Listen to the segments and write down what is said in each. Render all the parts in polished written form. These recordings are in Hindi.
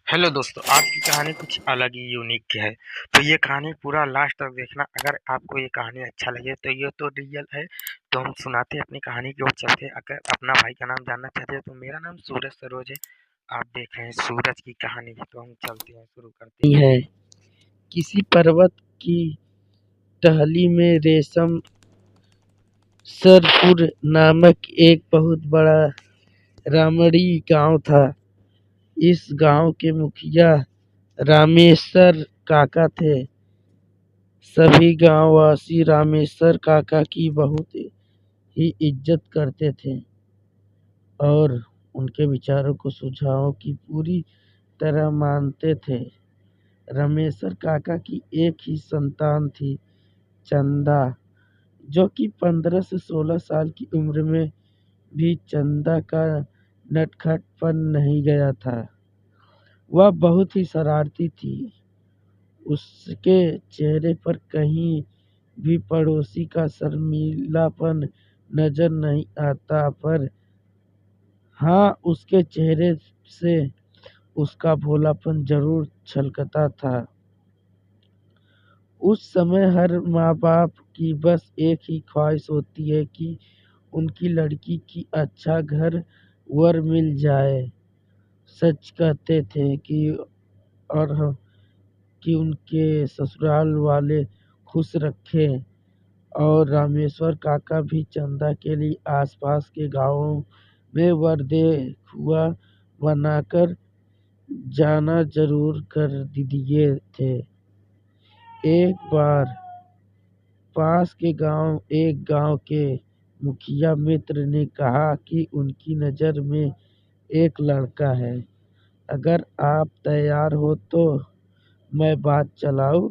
हेलो दोस्तों, आज की कहानी कुछ अलग ही यूनिक है। तो ये कहानी पूरा लास्ट तक देखना। अगर आपको ये कहानी अच्छा लगे तो ये तो रियल है। तो हम सुनाते हैं अपनी कहानी की ओर चलते हैं। अगर अपना भाई का नाम जानना चाहते हैं तो मेरा नाम सूरज सरोज है। आप देख रहे हैं सूरज की कहानी। तो हम चलते हैं, शुरू करते हैं। किसी पर्वत की टहनी में रेशम सरपुर नामक एक बहुत बड़ा रामड़ी गांव था। इस गांव के मुखिया रामेश्वर काका थे। सभी गांववासी रामेश्वर काका की बहुत ही इज्जत करते थे और उनके विचारों को सुझावों की पूरी तरह मानते थे। रामेश्वर काका की एक ही संतान थी, चंदा, जो कि 15 से 16 साल की उम्र में भी चंदा का नटखटपन नहीं गया था। वह बहुत ही शरारती थी। उसके चेहरे पर कहीं भी पड़ोसी का शर्मीलापन नजर नहीं आता, पर हाँ, उसके चेहरे से उसका भोलापन जरूर छलकता था। उस समय हर माँ बाप की बस एक ही ख्वाहिश होती है कि उनकी लड़की की अच्छा घर वर मिल जाए। सच कहते थे कि उनके ससुराल वाले खुश रखें। और रामेश्वर काका भी चंदा के लिए आसपास के गांवों में वरदे हुआ बनाकर जाना जरूर कर दिए थे। एक बार पास के एक गांव के मुखिया मित्र ने कहा कि उनकी नज़र में एक लड़का है। अगर आप तैयार हो तो मैं बात चलाऊं।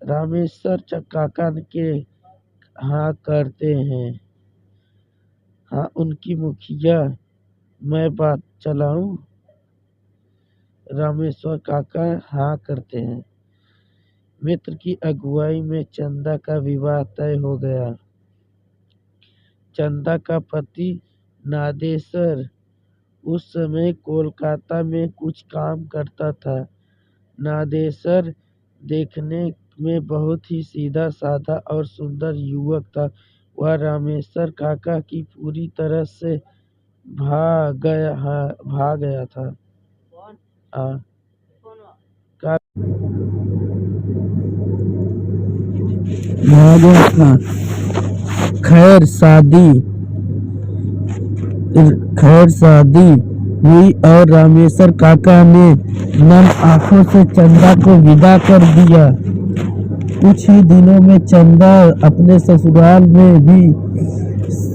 रामेश्वर काका के हाँ करते हैं। हाँ, उनकी मुखिया, मैं बात चलाऊं। रामेश्वर काका हाँ करते हैं। मित्र की अगुवाई में चंदा का विवाह तय हो गया। चंदा का पति नादेसर उस समय कोलकाता में कुछ काम करता था। नादेसर देखने में बहुत ही सीधा साधा और सुंदर युवक था। वह रामेश्वर काका की पूरी तरह से भा गया था। खैर शादी हुई और रामेश्वर काका ने नम आंखों से चंदा को विदा कर दिया। कुछ ही दिनों में चंदा अपने ससुराल में भी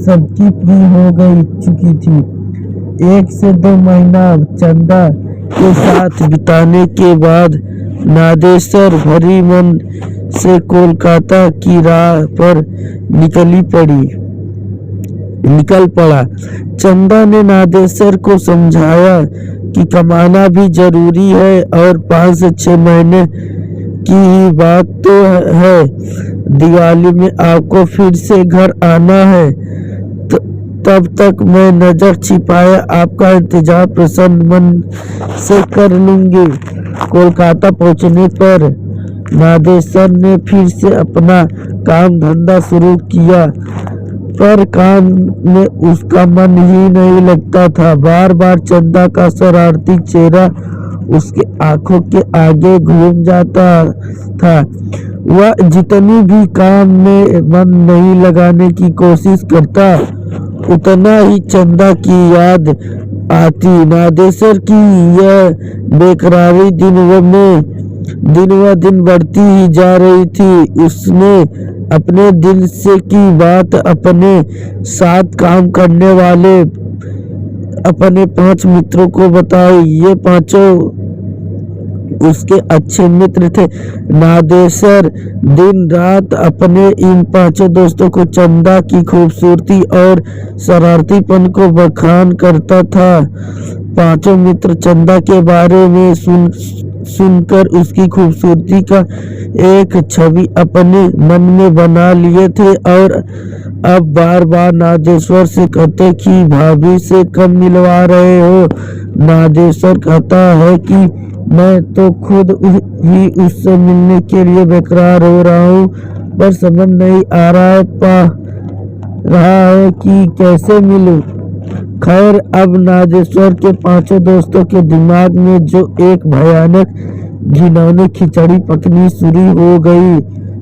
सबकी प्रिय हो चुकी थी। 1 से 2 महीना चंदा के साथ बिताने के बाद नादेसर भरी मन से कोलकाता की राह पर निकल पड़ा। चंदा ने नादेसर को समझाया कि कमाना भी जरूरी है और 5 से 6 महीने की ही बात तो है। दिवाली में आपको फिर से घर आना है, तब तक मैं नजर छिपाए आपका इंतजार प्रसन्न मन से कर लूंगी। कोलकाता पहुंचने पर नादेसर ने फिर से अपना काम धंधा शुरू किया, पर काम में उसका मन ही नहीं लगता था। बार बार चंदा का शरारती चेहरा उसके आंखों के आगे घूम जाता था। वह जितनी भी काम में मन नहीं लगाने की कोशिश करता, उतना ही चंदा की याद आती। नादेसर की यह बेकरारी दिन व दिन बढ़ती ही जा रही थी। उसने अपने दिल से की बात अपने साथ काम करने वाले अपने 5 मित्रों को बताई। ये 5 उसके अच्छे मित्र थे। नादेसर दिन रात अपने इन 5 दोस्तों को चंदा की खूबसूरती और शरारतीपन को बखान करता था। 5 मित्र चंदा के बारे में सुनकर उसकी खूबसूरती का एक छवि अपने मन में बना लिए थे और अब बार बार नादेश्वर से कहते कि भाभी से कब मिलवा रहे हो, नागेश्वर कहता है कि मैं तो खुद ही उससे मिलने के लिए बेकरार हो रहा हूँ, पर समझ नहीं आ रहा है कि कैसे मिलूं। खैर, अब नागेश्वर के पांचों दोस्तों के दिमाग में जो एक भयानक घिनौनी खिचड़ी पकनी शुरू हो गई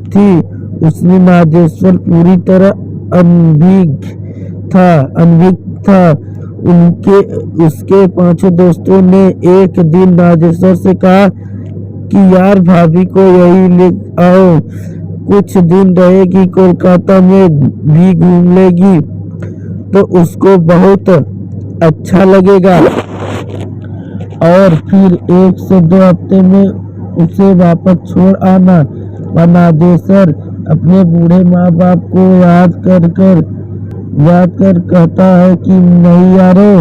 थी, उसमें नागेश्वर पूरी तरह अनभिज्ञ था। उनके उसके पांचों दोस्तों ने एक दिन नागेश्वर से कहा कि यार, भाभी को यही ले आओ, कुछ दिन रहेगी, कोलकाता में भी घूम लेगी तो उसको बहुत अच्छा लगेगा, और फिर 1 से 2 हफ्ते में उसे वापस छोड़ आना। और नागेश्वर अपने बूढ़े माँ बाप को याद कर कहता है कि नहीं यारो,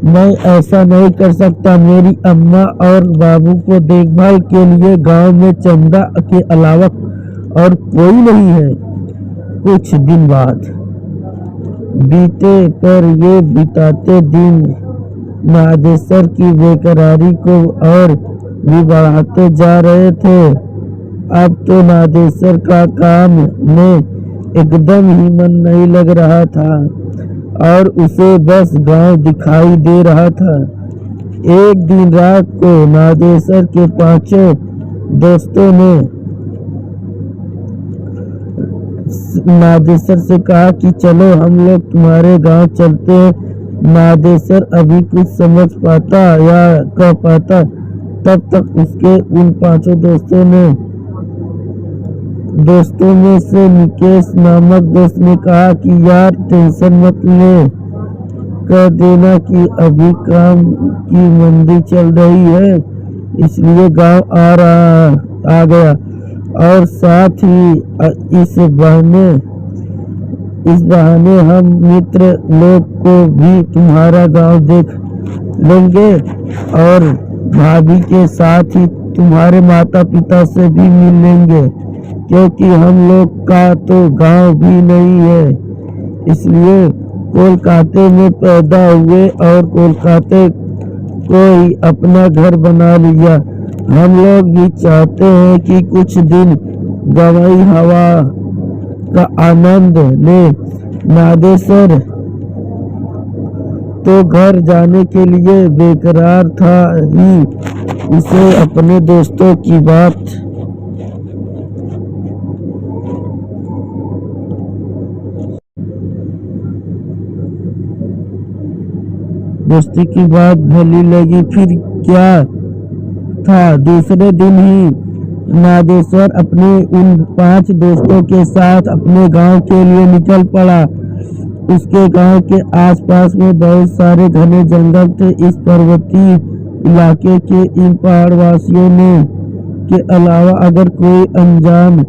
मैं ऐसा नहीं कर सकता। मेरी अम्मा और बाबू को देखभाल के लिए गांव में चंदा के अलावा और कोई नहीं है। कुछ दिन बाद बीते, पर ये बिताते दिन नागेश्वर की बेकरारी को और भी बढ़ाते जा रहे थे। अब तो नागेश्वर का काम में एकदम ही मन नहीं लग रहा था और उसे बस गांव दिखाई दे रहा था। एक दिन रात को नागेश्वर के पांचों दोस्तों ने नागेश्वर से कहा कि चलो हम लोग तुम्हारे गांव चलते हैं। नागेश्वर अभी कुछ समझ पाता या कह पाता, तब तक उसके उन पांचों दोस्तों में से निकेश नामक दोस्त ने कहा कि यार, टेंशन मत ले, कह देना कि अभी काम की मंदी चल रही है, इसलिए गांव आ गया, और साथ ही इस बहाने हम मित्र लोग को भी तुम्हारा गांव देख लेंगे और भाभी के साथ ही तुम्हारे माता पिता से भी मिल लेंगे, क्योंकि हम लोग का तो गांव भी नहीं है, इसलिए कोलकाता में पैदा हुए और कोलकाता को ही अपना घर बना लिया। हम लोग भी चाहते हैं कि कुछ दिन गवाई हवा का आनंद ले। नागेश्वर तो घर जाने के लिए बेकरार था ही उसे अपने दोस्तों की दोस्ती की बात भली लगी। फिर क्या था, दूसरे दिन ही नागेश्वर अपने उन 5 दोस्तों के साथ अपने गांव के लिए निकल पड़ा। उसके गांव के आसपास में बहुत सारे घने जंगल थे। इस पर्वतीय इलाके के इन पहाड़वासियों के अलावा अगर कोई अनजान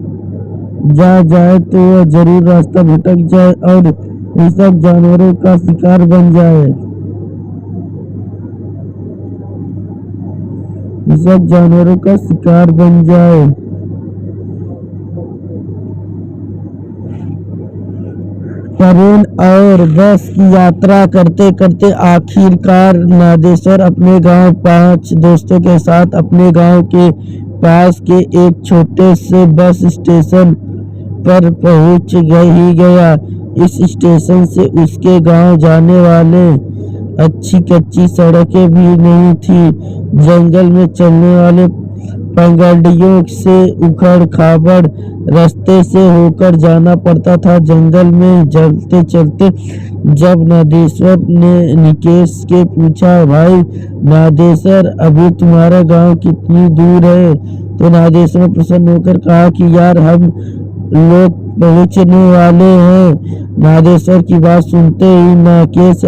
जा जाए तो वह जरूर रास्ता भटक जाए और हिंसक जानवरों का शिकार बन जाए। ट्रेन और बस की यात्रा करते करते आखिरकार नागेश्वर अपने गांव 5 दोस्तों के साथ अपने गांव के पास के एक छोटे से बस स्टेशन पर पहुंच गया। इस स्टेशन से उसके गांव जाने वाले अच्छी कच्ची सड़कें भी नहीं थी। जंगल में चलने वाले पगडंडियों से उखड़ खाबड़ रास्ते से होकर जाना पड़ता था। जंगल में चलते चलते जब नागेश्वर ने निकेश के पूछा, भाई नागेश्वर, अभी तुम्हारा गांव कितनी दूर है, तो नागेश्वर प्रसन्न होकर कहा कि यार, हम लोग पहुंचने वाले हैं। नागेश्वर की बात सुनते ही निकेश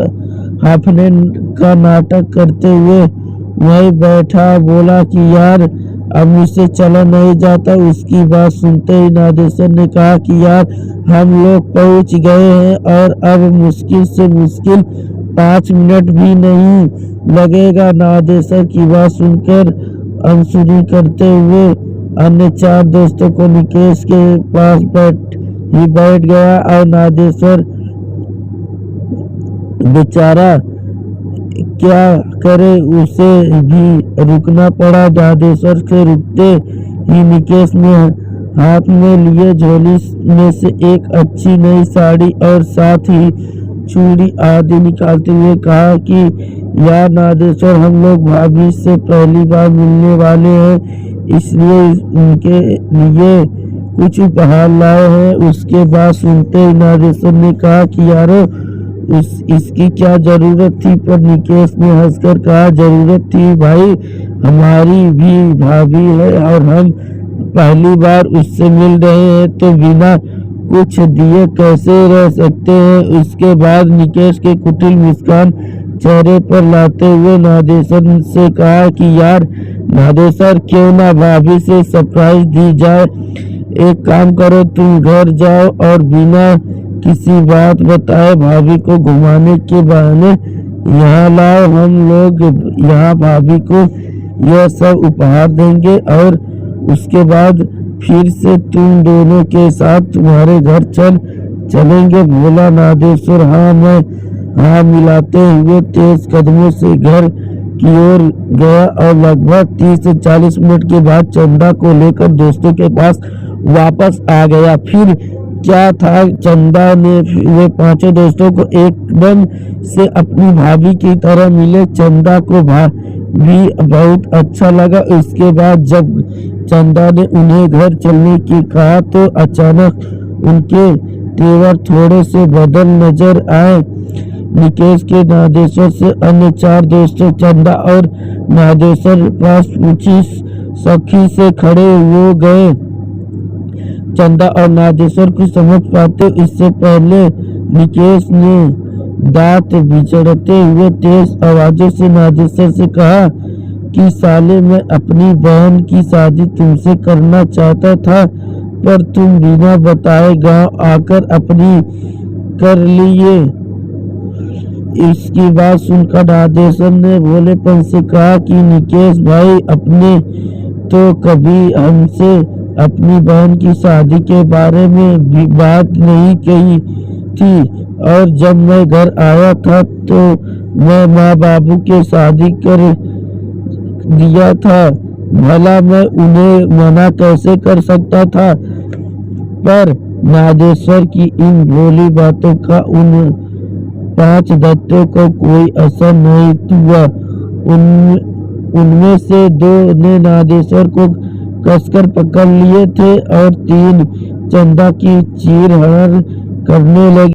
हाफने का नाटक करते हुए वहीं बैठा बोला कि यार, अब मुझसे चला नहीं जाता। उसकी बात सुनते ही नागेश्वर ने कहा कि यार, हम लोग पहुंच गए हैं और अब मुश्किल से मुश्किल 5 मिनट भी नहीं लगेगा। नागेश्वर की बात सुनकर अनसुनी करते हुए अन्य 4 दोस्तों को निकेश के पास बैठ गया और नागेश्वर बेचारा क्या करे, उसे भी रुकना पड़ा। नागेश्वर के रुकते ही निकेश ने हाथ में लिए झोली में से एक अच्छी नई साड़ी और साथ ही चूड़ी आदि निकालते हुए कहा कि यार नागेश्वर, हम लोग भाभी से पहली बार मिलने वाले हैं, इसलिए उनके लिए कुछ उपहार लाए हैं। उसके बाद सुनते ही नागेश्वर ने कहा कि यारो इसकी क्या जरूरत थी, पर निकेश ने हंसकर कहा जरूरत थी भाई, हमारी भी भाभी है और हम पहली बार उससे मिल रहे हैं तो बिना कुछ दिए कैसे रह सकते हैं। उसके बाद निकेश के कुटिल मुस्कान चेहरे पर लाते हुए नागेश्वर से कहा कि यार नागेश्वर, क्यों ना भाभी से सरप्राइज दी जाए। एक काम करो, तुम घर जाओ और बिना किसी बात बताए भाभी को घुमाने के बहाने यहाँ लाओ। हम लोग यहाँ भाभी को यह सब उपहार देंगे और उसके बाद फिर से तुम दोनों के साथ तुम्हारे घर चलेंगे। बोला नागेश्वर हाँ मिलाते हुए तेज कदमों से घर की ओर गया और लगभग 30 से 40 मिनट के बाद चंदा को लेकर दोस्तों के पास वापस आ गया। फिर क्या था, चंदा ने वे पांचों दोस्तों को एकदम से अपनी भाभी की तरह मिले। चंदा को भी बहुत अच्छा लगा। उसके बाद जब चंदा ने उन्हें घर चलने की कहा तो अचानक उनके तेवर थोड़े से बदल नजर आए। निकेश के नागेश्वर से अन्य 4 दोस्तों चंदा और नागेश्वर पास पूछी सखी से खड़े हो गए। चंदा और नागेश्वर को समझ पाते इससे पहले निकेश ने दांत बिचड़ते हुए तेज आवाज़ों से नागेश्वर से कहा कि साले, मैं अपनी बहन की शादी तुमसे करना चाहता था, पर तुम बिना बताए गांव आकर अपनी कर लिए। इसकी बात सुनकर नागेश्वर ने भोलेपन से कहा कि निकेश भाई, अपने तो कभी हमसे अपनी बहन की शादी के बारे में भी बात नहीं कही थी, और जब मैं घर आया था तो मैं माँ बाबू के शादी कर दिया था। भला मैं उन्हें मना कैसे कर सकता था। पर नागेश्वर की इन भोली बातों का उन 5 दत्तों को कोई असर नहीं हुआ। उनमें से 2 ने नागेश्वर को कसकर पकड़ लिए थे और 3 चंदा की चीर हरण करने लगे।